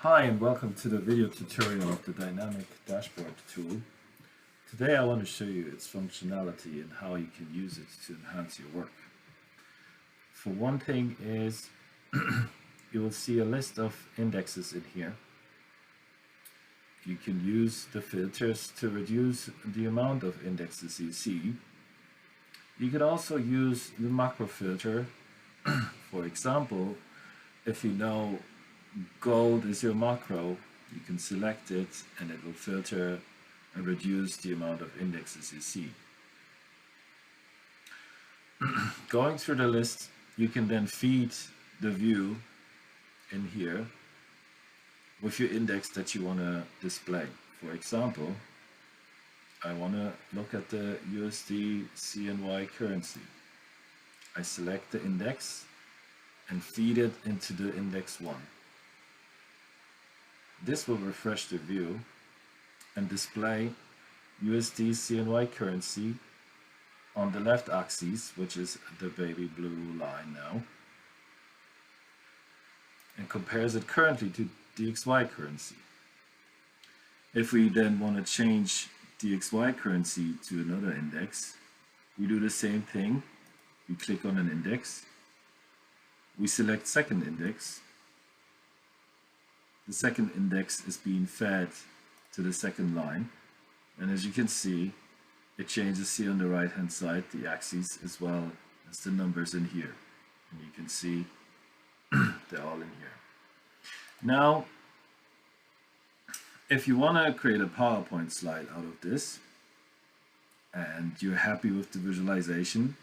Hi and welcome to the video tutorial of the Dynamic Dashboard tool. Today I want to show you its functionality and how you can use it to enhance your work. For one thing is you will see a list of indexes in here. You can use the filters to reduce the amount of indexes you see. You can also use the macro filter. For example, if you know gold is your macro, you can select it and it will filter and reduce the amount of indexes you see. Going through the list, you can then feed the view in here with your index that you want to display. For example, I want to look at the USD CNY currency. I select the index and feed it into the index 1. This will refresh the view and display USD CNY currency on the left axis, which is the baby blue line now, and compares it currently to DXY currency. If we then want to change DXY currency to another index, we do the same thing. We click on an index, we select second index. The second index is being fed to the second line, and as you can see, it changes here on the right hand side the axes as well as the numbers in here, and you can see they're all in here. Now if you want to create a PowerPoint slide out of this and you're happy with the visualization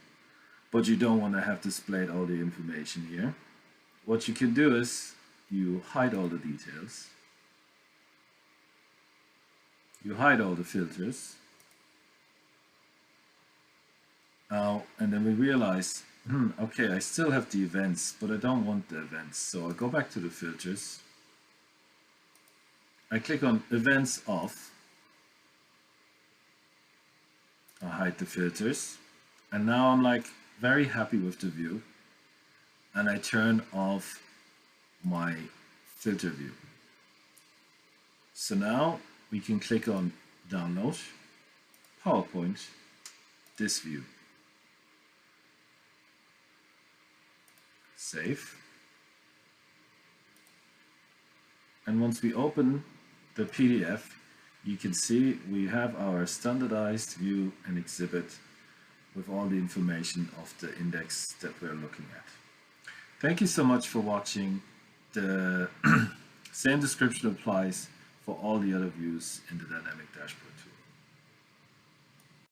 but you don't want to have displayed all the information here, what you can do is you hide all the details, you hide all the filters, and then we realize, okay, I still have the events, but I don't want the events. So I go back to the filters, I click on events off, I hide the filters, and now I'm like very happy with the view, and I turn off my filter view. So now we can click on download, PowerPoint, this view. Save. And once we open the PDF, you can see we have our standardized view and exhibit with all the information of the index that we're looking at. Thank you so much for watching. The same description applies for all the other views in the Dynamic Dashboard.